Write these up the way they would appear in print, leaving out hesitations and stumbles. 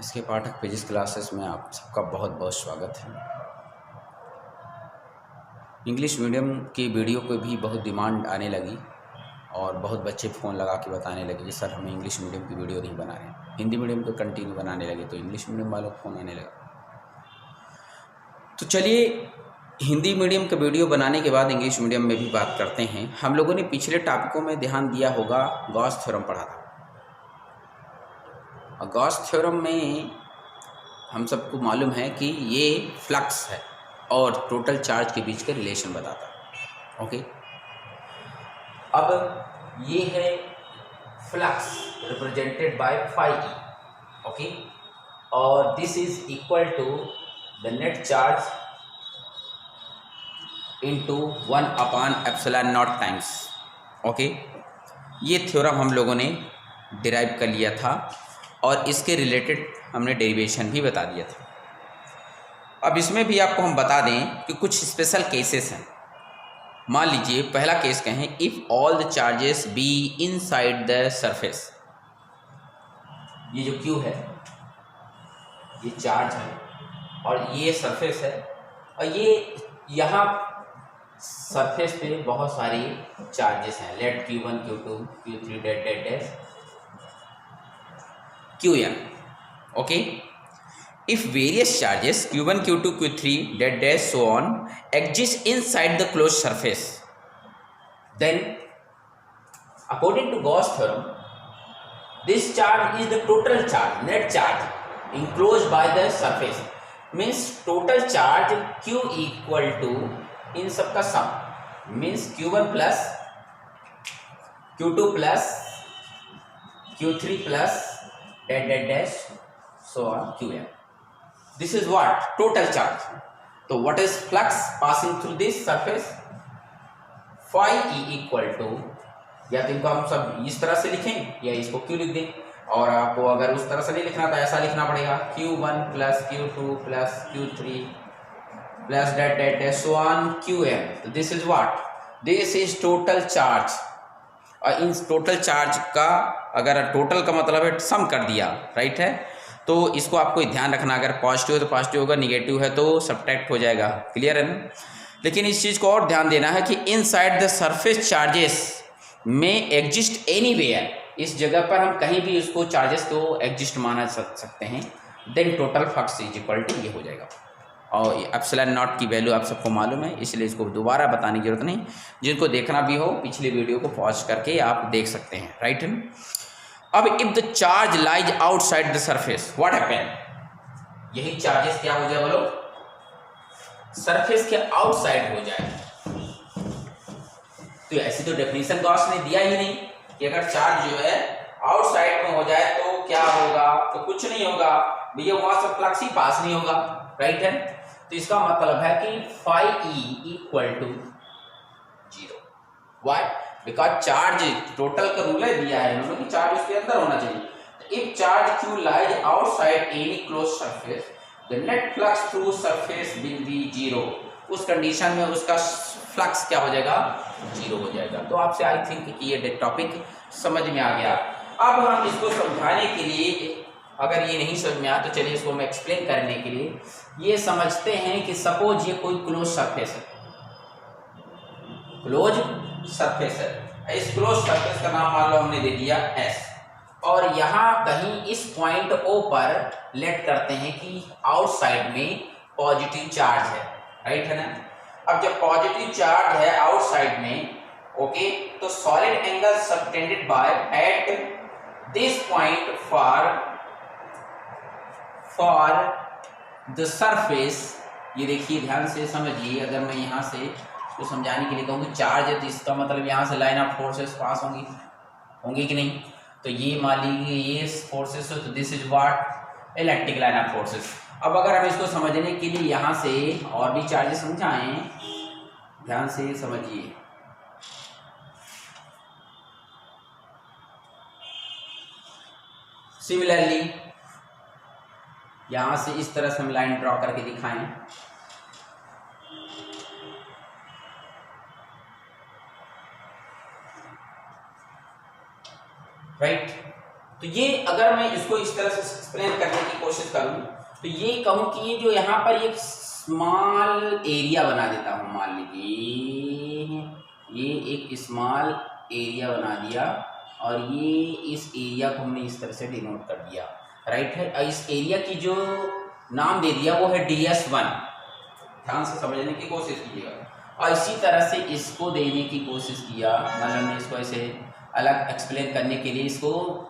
इसके पाठक physics classes में आप सबका बहुत बहुत स्वागत है। इंग्लिश मीडियम की वीडियो को भी बहुत डिमांड आने लगी और बहुत बच्चे फ़ोन लगा के बताने लगे कि सर हमें इंग्लिश मीडियम की वीडियो नहीं बना रहे। हिंदी मीडियम को कंटिन्यू बनाने लगे तो इंग्लिश मीडियम वालों को फ़ोन आने लगा। तो चलिए हिंदी मीडियम का वीडियो बनाने के बाद इंग्लिश मीडियम में भी बात करते हैं। हम लोगों ने पिछले टॉपिकों में ध्यान दिया होगा, गॉस थ्योरम पढ़ा था। और गॉस थ्योरम में हम सबको मालूम है कि ये फ्लक्स है और टोटल चार्ज के बीच का रिलेशन बताता है। ओके, अब ये है flux represented by phi E. Okay, और this is equal to the net charge into 1/ε0 times. Okay, ये थ्योरम हम लोगों ने डिराइव कर लिया था और इसके रिलेटेड हमने डेरिवेशन भी बता दिया था। अब इसमें भी आपको हम बता दें कि कुछ स्पेशल केसेस हैं। मान लीजिए पहला केस कहें, if all the charges be inside the surface. ये जो क्यू है ये चार्ज है और ये सरफेस है और ये यहाँ सरफेस पे बहुत सारी चार्जेस हैं। Let Q1 Q2 Q3 dash Qn। Okay, if various charges Q1 Q2 Q3 dash so on exist inside the closed surface, then according to Gauss theorem this charge is the total charge, net charge enclosed by the surface, means total charge Q equal to इन सबका सम, means Q1 plus Q2 plus Q3 plus dash so on Qn. This is what? Total charge. So what is flux passing through this surface? Phi E equal to, या तो इनको हम सब इस तरह से लिखें या इसको Q लिख दें, और आपको अगर उस तरह से नहीं लिखना तो ऐसा लिखना पड़ेगा Q1 plus Q2 plus Q3 plus dash so on Qn. So this is what? This is total charge. और इन टोटल चार्ज का अगर टोटल का मतलब है सम कर दिया, राइट है, तो इसको आपको ध्यान रखना। अगर पॉजिटिव है तो पॉजिटिव होगा, निगेटिव है तो सब्ट्रैक्ट हो जाएगा। क्लियर है ना? लेकिन इस चीज़ को और ध्यान देना है कि इनसाइड द सरफेस चार्जेस में एग्जिस्ट एनीवेयर, इस जगह पर हम कहीं भी उसको चार्जेस को एग्जिस्ट माना सकते हैं। Then total flux is equal to ये हो जाएगा। और ε0 की वैल्यू आप सबको मालूम है, इसलिए इसको दोबारा बताने की जरूरत नहीं। जिनको देखना भी हो पिछली वीडियो को पॉज करके आप देख सकते हैं, राइट। अब if the charge lies outside the surface what happen, यही चार्जेस क्या हो जाए बोलो, सरफेस के आउटसाइड हो जाए। तो ऐसी तो डेफिनेशन गॉस ने दिया ही नहीं कि अगर चार्ज जो है आउटसाइड में हो जाए तो क्या होगा, तो कुछ नहीं होगा भैया, वहां से फ्लक्स ही पास नहीं होगा, राइट है। तो इसका मतलब है कि phi E equal to 0। Why? Because charge total का रूल है दिया है इन्होंने कि चार्ज उसके अंदर होना चाहिए। If charge Q lies outside any close surface the net flux through surface will be 0। उस कंडीशन में उसका फ्लक्स क्या हो जाएगा, 0 हो जाएगा। तो आपसे आई थिंक कि ये टॉपिक समझ में आ गया। अब हम इसको समझाने के लिए, अगर ये नहीं समझ में आया तो चलिए इसको हम एक्सप्लेन करने के लिए ये समझते हैं कि सपोज ये कोई क्लोज सरफेस है, क्लोज सरफेस है। इस क्लोज सरफेस का नाम मान लो हमने दे दिया S, और यहाँ कहीं इस पॉइंट O पर लेट करते हैं कि आउटसाइड में पॉजिटिव चार्ज है, राइट है ना। अब जब पॉजिटिव चार्ज है आउटसाइड में, ओके, तो solid angle subtended by at this point for the surface. ये देखिए ध्यान से समझिए, अगर मैं यहाँ से इसको समझाने के लिए कहूँ चार्ज है तो इसका मतलब यहाँ से लाइन ऑफ फोर्सेस पास होंगी कि नहीं। तो ये मान लीजिए ये फोर्सेस है तो this is what, electric line of forces. अब अगर हम इसको समझने के लिए यहाँ से और भी चार्जेस समझाएं, ध्यान से समझिए। सिमिलरली यहां से इस तरह से हम लाइन ड्रॉ करके दिखाएं, राइट। तो ये अगर मैं इसको इस तरह से एक्सप्लेन करने की कोशिश करूं तो ये कहूं कि ये जो यहाँ पर एक स्मॉल एरिया बना देता हूं, मान लीजिए ये एक स्मॉल एरिया बना दिया और ये इस एरिया को हमने इस तरह से डिनोट कर दिया, राइट है। और इस एरिया की जो नाम दे दिया वो है DS1, ध्यान से समझने की कोशिश कीजिएगा। और इसी तरह से इसको देने की कोशिश किया, मतलब हमने इसको ऐसे अलग एक्सप्लेन करने के लिए इसको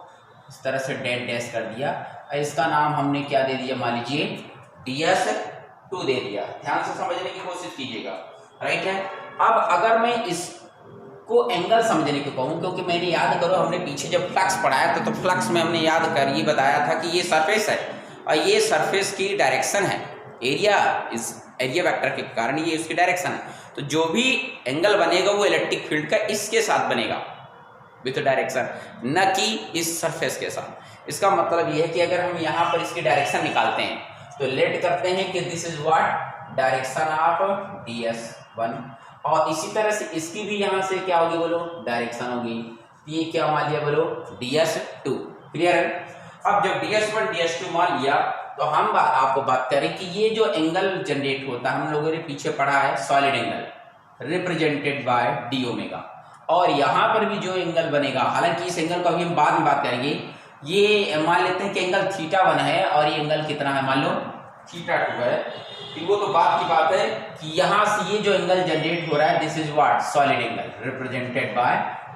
इस तरह से डैश कर दिया और इसका नाम हमने क्या दे दिया, मान लीजिए DS2 दे दिया। ध्यान से समझने की कोशिश कीजिएगा, राइट है। अब अगर मैं इसको एंगल समझने को कहूँ, क्योंकि मैंने याद करो हमने पीछे जब फ्लक्स पढ़ाया था तो फ्लक्स में हमने याद कर ये बताया था कि ये सरफेस है और ये सरफेस की डायरेक्शन है, एरिया इस एरिया वेक्टर के कारण ये उसकी डायरेक्शन है। तो जो भी एंगल बनेगा वो इलेक्ट्रिक फील्ड का इसके साथ बनेगा विथ डायरेक्शन, न कि इस सरफेस के साथ। इसका मतलब ये है कि अगर हम यहाँ पर इसकी डायरेक्शन निकालते हैं तो लेट करते हैं कि this is what direction of DS1, और इसी तरह से इसकी भी यहाँ से क्या होगी बोलो, डायरेक्शन होगी। ये क्या मान लिया बोलो, DS2, क्लियर है। अब जब DS1 DS2 मान लिया तो हम आपको बात करें कि ये जो एंगल जनरेट होता है, हम लोगों ने पीछे पढ़ा है solid angle represented by d omega, और यहाँ पर भी जो एंगल बनेगा, हालांकि इस एंगल को अभी हम बाद में बात करेंगे, ये मान लेते हैं कि एंगल θ1 है और ये एंगल कितना है, मान लो θ2 है, कि वो तो बात की बात है कि यहाँ से ये जो एंगल जनरेट हो रहा है this is what solid angle represented by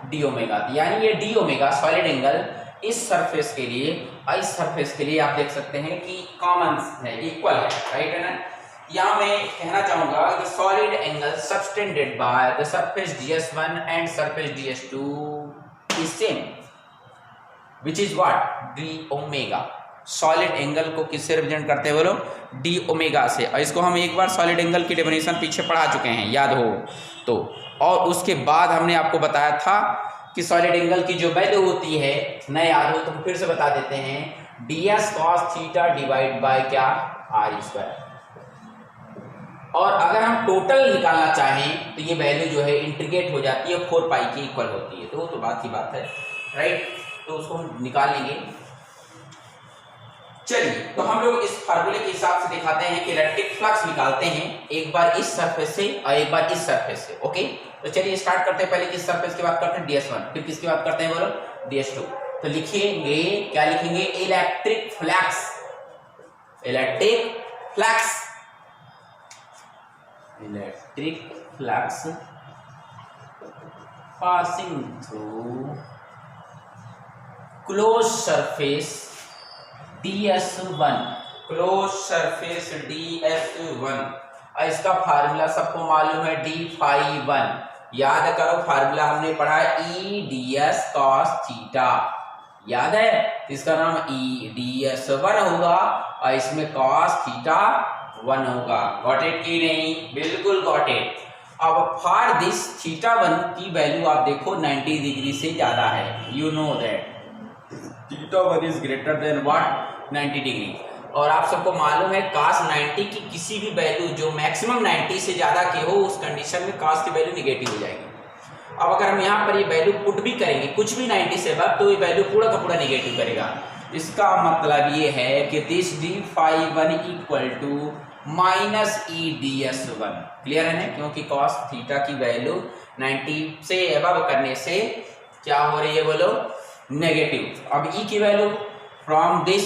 d omega. यानी ये d ओमेगा सॉलिड एंगल इस सरफेस के लिए और इस सरफेस के लिए आप देख सकते हैं कि कॉमन है, इक्वल है, राइट है ना। यहाँ मैं कहना चाहूंगा कि solid angle subtended bye the surface DS1 and surface DS2 is same, which is what d omega. Solid angle को किससे रिप्रेजेंट करते हैं बोलो, d ओमेगा से। और इसको हम एक बार सॉलिड एंगल की डेफिनेशन पीछे पढ़ा चुके हैं, याद हो तो। और उसके बाद हमने आपको बताया था कि सॉलिड एंगल की जो वैल्यू होती है, न याद हो तो हम फिर से बता देते हैं, DS cos theta divide by क्या, R²। और अगर हम टोटल निकालना चाहें तो ये वैल्यू जो है इंटीग्रेट हो जाती है, 4 पाई के इक्वल होती है। तो वो तो बात की बात है, राइट। तो उसको हम निकाल लेंगे। चलिए, तो हम लोग इस फार्मूले के हिसाब से दिखाते हैं कि इलेक्ट्रिक फ्लक्स निकालते हैं, एक बार इस सरफेस से और एक बार इस सरफेस से। ओके, तो चलिए स्टार्ट करते हैं। पहले किस सरफेस की बात करते हैं, DS1, फिर किसकी बात करते हैं बोलो, DS2। तो लिखेंगे, क्या लिखेंगे, electric flux, electric flux, electric flux passing through close surface DS1, close surface DS1। और इसका फार्मूला सबको मालूम है, d∅1। याद करो फार्मूला हमने पढ़ा है EDS cos थीटा, याद है। इसका नाम EDS1 होगा और इसमें cos थीटा 1 होगा। गॉट इट की नहीं, बिल्कुल गॉट इट। अब फॉर दिस θ1 की वैल्यू आप देखो 90 डिग्री से ज्यादा है, you know that θ1 is greater than what 90 degree. और आप सबको मालूम है cos 90 की किसी भी वैल्यू जो मैक्सिमम 90 से ज्यादा की हो, उस कंडीशन में cos की वैल्यू निगेटिव हो जाएगी। अब अगर हम यहाँ पर ये वैल्यू पुट भी करेंगे कुछ भी 90 से अब, तो ये वैल्यू पूरा का पूरा निगेटिव करेगा। इसका मतलब ये है कि this d∅1 equal to -EDS1, clear है ना, क्योंकि cos थीटा की वैल्यू 90 से अबव करने से क्या हो रही है बोलो, नेगेटिव। अब E की वैल्यू फ्रॉम दिस,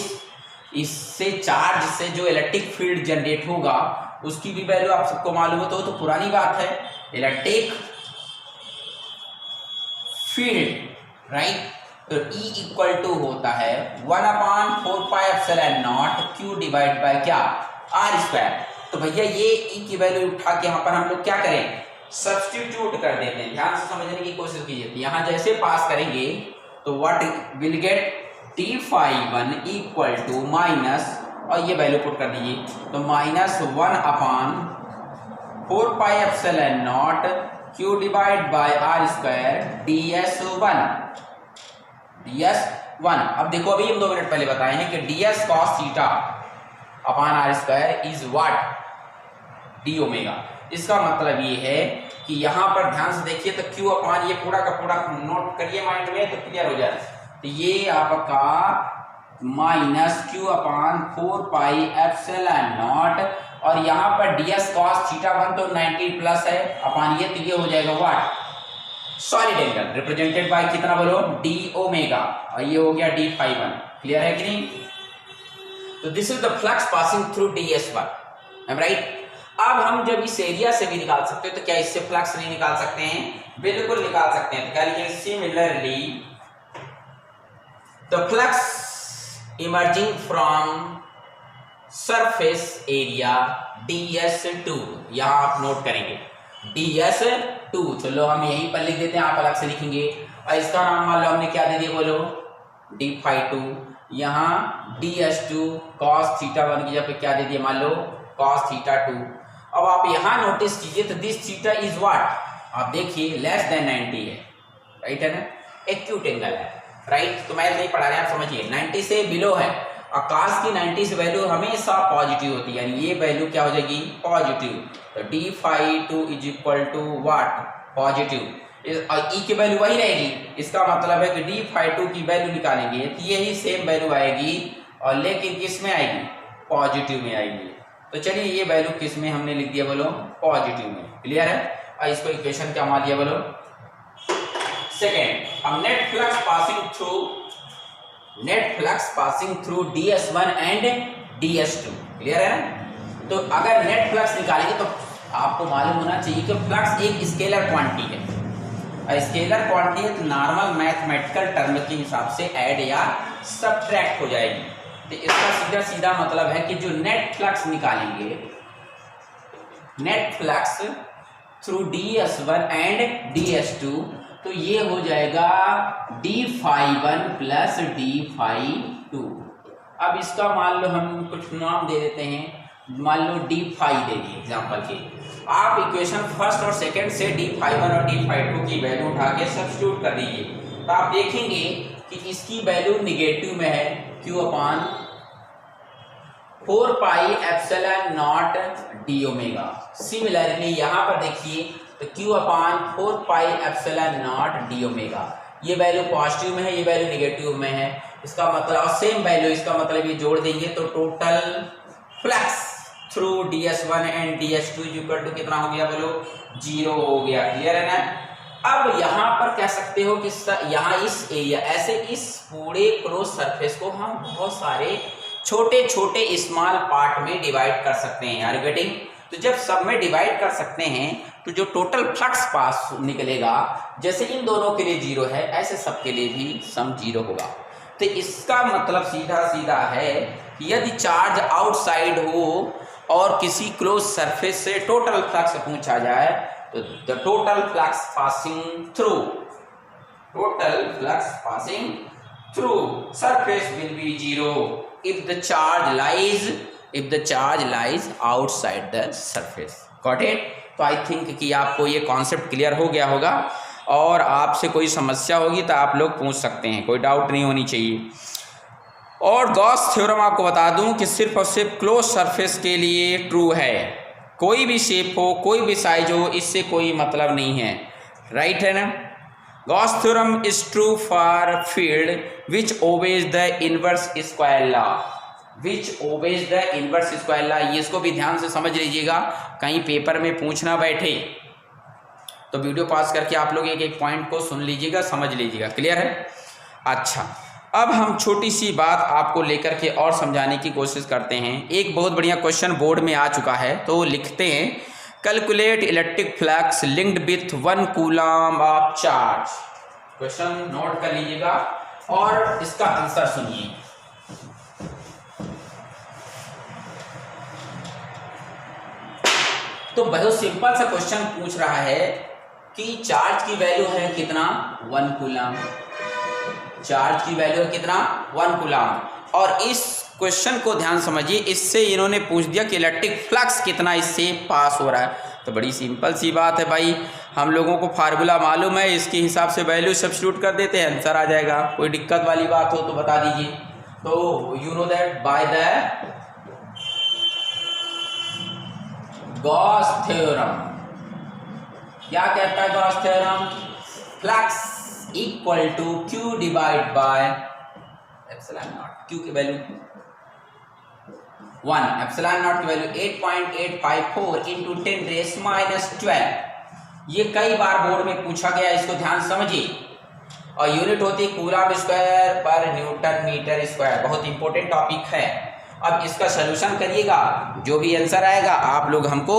इससे चार्ज से जो इलेक्ट्रिक फील्ड जनरेट होगा उसकी भी वैल्यू आप सबको मालूम हो, तो पुरानी बात है, इलेक्ट्रिक फील्ड, राइट। तो E इक्वल टू होता है 1/4πε0 Q डिवाइड बाय क्या, R²। तो भैया ये E की वैल्यू उठा के यहाँ पर हम लोग क्या करें, सब्स्टिट्यूट कर देते हैं। ध्यान से समझने की कोशिश कीजिए। यहाँ जैसे पास करेंगे तो what will get, d∅1 equal to minus, और ये वैल्यू पुट कर दीजिए, तो -1/4πε0 Q divide by R² DS1। अब देखो, अभी हम 2 मिनट पहले बताए हैं कि DS cos theta upon R² is what, d omega. इसका मतलब ये है कि यहाँ पर ध्यान से देखिए तो Q अपॉन, ये पूरा का पूरा नोट करिए माइंड में तो क्लियर हो जाए। तो ये आपका minus Q upon 4 pi epsilon not, और यहाँ पर ds cos थीटा 1 तो 90 प्लस है अपान ये, तो ये हो जाएगा what, solid angle represented by कितना बोलो, d ओमेगा, और ये हो गया d फाई 1। क्लियर है कि नहीं? तो this is the flux passing through ds1, am right. अब हम जब इस एरिया से भी निकाल सकते हो तो क्या इससे फ्लक्स नहीं निकाल सकते हैं? बिल्कुल निकाल सकते हैं। तो क्या लिखेंगे, similarly the flux emerging from surface area ds2, यहां आप नोट करेंगे ds2, चलो हम यहीं पर लिख देते हैं, आप अलग से लिखेंगे। और इसका नाम मान लो हमने क्या दे दिया बोलो, d फाई 2, यहाँ ds2 cos थीटा 1 की जगह पे क्या दे दिया, मान लो cos थीटा 2। अब आप यहाँ नोटिस कीजिए तो दिस थीटा इज व्हाट, आप देखिए लेस देन 90 है, राइट है ना, एक्यूट एंगल है, राइट। तो मैं नहीं पढ़ा रहे, आप समझिए 90 से बिलो है, और cos की 90 से वैल्यू हमेशा पॉजिटिव होती है, यानी ये वैल्यू क्या हो जाएगी, पॉजिटिव। तो d phi 2 is equal to what, positive, और ई की वैल्यू वही रहेगी। इसका मतलब है कि d फाई 2 की वैल्यू निकालेंगे तो यही सेम वैल्यू आएगी, और लेकिन किस में आएगी, पॉजिटिव में आएगी। तो चलिए ये वैल्यू किस में हमने लिख दिया बोलो, पॉजिटिव में। क्लियर है? और इसको इक्वेशन क्या मान लिया बोलो, सेकेंड। अब net flux passing through ds1 and ds2, clear है ना। तो अगर नेट फ्लक्स निकालेंगे तो आपको मालूम होना चाहिए कि फ्लक्स एक स्केलर क्वांटिटी है, और स्केलर क्वांटिटी है तो नॉर्मल मैथमेटिकल टर्म के हिसाब से ऐड या सब्ट्रैक्ट हो जाएगी। तो इसका सीधा सीधा मतलब है कि जो नेट फ्लक्स निकालेंगे, net flux through ds1 and ds2, तो ये हो जाएगा d phi 1 plus d phi 2। अब इसका मान लो हम कुछ नाम दे देते हैं, मान लो d फाई दे दिए एग्जांपल के। आप इक्वेशन फर्स्ट और सेकंड से d फाई 1 और d फाई 2 की वैल्यू उठा के सब्स्टिट्यूट कर दीजिए, तो आप देखेंगे कि इसकी वैल्यू निगेटिव में है, q upon 4 pi epsilon not d omega. Similarly यहाँ पर देखिए तो q upon 4 pi epsilon not d omega, ये वैल्यू पॉजिटिव में है, ये वैल्यू निगेटिव में है। इसका मतलब सेम वैल्यू, इसका मतलब ये जोड़ देंगे तो total flux through ds1 and ds2 equal to कितना हो गया बोलो, 0 हो गया। क्लियर है ना। अब यहाँ पर कह सकते हो कि यहाँ इस एरिया ऐसे इस पूरे क्रॉस सरफेस को हम बहुत सारे छोटे छोटे स्मॉल पार्ट में डिवाइड कर सकते हैं, आर यू गेटिंग। तो जब सब में डिवाइड कर सकते हैं तो जो टोटल फ्लक्स पास निकलेगा, जैसे इन दोनों के लिए 0 है ऐसे सबके लिए भी सम 0 होगा। तो इसका मतलब सीधा सीधा है कि यदि चार्ज आउटसाइड हो और किसी क्लोज सरफेस से टोटल फ्लक्स पूछा जाए तो the total flux passing through surface will be 0 if the charge lies outside the surface. Got it? तो आई थिंक कि आपको ये कॉन्सेप्ट क्लियर हो गया होगा, और आपसे कोई समस्या होगी तो आप लोग पूछ सकते हैं, कोई डाउट नहीं होनी चाहिए। और गॉस थ्योरम आपको बता दूं कि सिर्फ और सिर्फ क्लोज सरफेस के लिए ट्रू है, कोई भी शेप हो, कोई भी साइज हो, इससे कोई मतलब नहीं है, राइट है ना। Gauss theorem is true for field which obeys the inverse square law, ये इसको भी ध्यान से समझ लीजिएगा, कहीं पेपर में पूछना बैठे तो वीडियो पास करके आप लोग एक एक पॉइंट को सुन लीजिएगा, समझ लीजिएगा। क्लियर है? अच्छा, अब हम छोटी सी बात आपको लेकर के और समझाने की कोशिश करते हैं। एक बहुत बढ़िया क्वेश्चन बोर्ड में आ चुका है, तो लिखते हैं calculate electric flux linked with 1 coulomb of charge. Question note कर लीजिएगा और इसका आंसर सुनिए। तो बहुत सिंपल सा क्वेश्चन पूछ रहा है कि चार्ज की वैल्यू है कितना, 1 कूलम। चार्ज की वैल्यू है कितना, 1 कूलम। और इस क्वेश्चन को ध्यान समझिए, इससे इन्होंने पूछ दिया कि इलेक्ट्रिक फ्लक्स कितना इससे पास हो रहा है। तो बड़ी सिंपल सी बात है भाई, हम लोगों को फार्मूला मालूम है, इसके हिसाब से वैल्यू सब्स्टिट्यूट कर देते हैं, आंसर आ जाएगा। कोई दिक्कत वाली बात हो तो बता दीजिए। तो you know that by the Gauss theorem, क्या कहता है Gauss theorem, flux equal to Q divide by epsilon naught. Q की वैल्यू 1, एप्सिलॉन नॉट की वैल्यू 8.854 इंटू 10⁻²। ये कई बार बोर्ड में पूछा गया, इसको ध्यान समझिए। और यूनिट होती है कूलम स्क्वायर पर न्यूटन मीटर स्क्वायर। बहुत इंपॉर्टेंट टॉपिक है। अब इसका सलूशन करिएगा, जो भी आंसर आएगा आप लोग हमको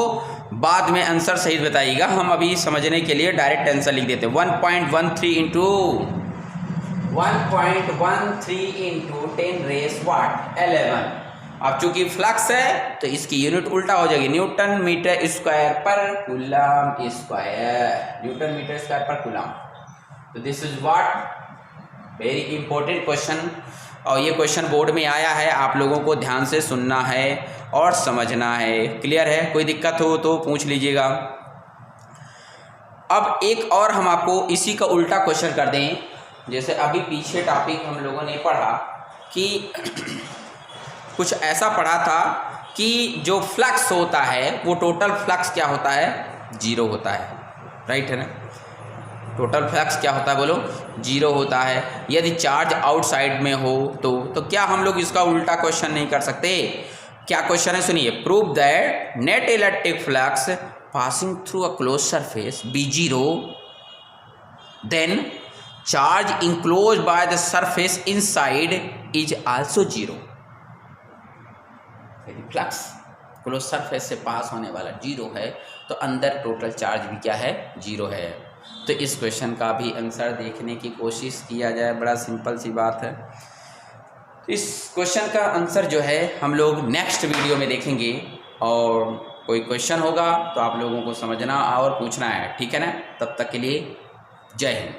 बाद में आंसर सही बताइएगा। हम अभी समझने के लिए डायरेक्ट आंसर लिख देते हैं। 1.13 इंटू 10⁻11। अब चूंकि फ्लक्स है तो इसकी यूनिट उल्टा हो जाएगी, newton metre square per coulomb square. Newton metre square per coulomb. तो this is what very important question. और ये क्वेश्चन बोर्ड में आया है, आप लोगों को ध्यान से सुनना है और समझना है। क्लियर है? कोई दिक्कत हो तो पूछ लीजिएगा। अब एक और हम आपको इसी का उल्टा क्वेश्चन कर दें। जैसे अभी पीछे टॉपिक हम लोगों ने पढ़ा कि कुछ ऐसा पढ़ा था कि जो फ्लक्स होता है वो टोटल फ्लक्स क्या होता है? 0 होता है। राइट है ना? टोटल फ्लक्स क्या होता है बोलो? 0 होता है। यदि चार्ज आउटसाइड में हो तो क्या हम लोग इसका उल्टा क्वेश्चन नहीं कर सकते? क्या क्वेश्चन है सुनिए। Prove that net electric flux passing through a close surface be 0, then charge enclose by the surface inside is also 0। यदि फ्लक्स क्लोज सरफेस से पास होने वाला 0 है तो अंदर टोटल चार्ज भी क्या है? 0 है। तो इस क्वेश्चन का भी आंसर देखने की कोशिश किया जाए। बड़ा सिंपल सी बात है। इस क्वेश्चन का आंसर जो है हम लोग नेक्स्ट वीडियो में देखेंगे। और कोई क्वेश्चन होगा तो आप लोगों को समझना और पूछना है। ठीक है ना? तब तक के लिए जय हिंद।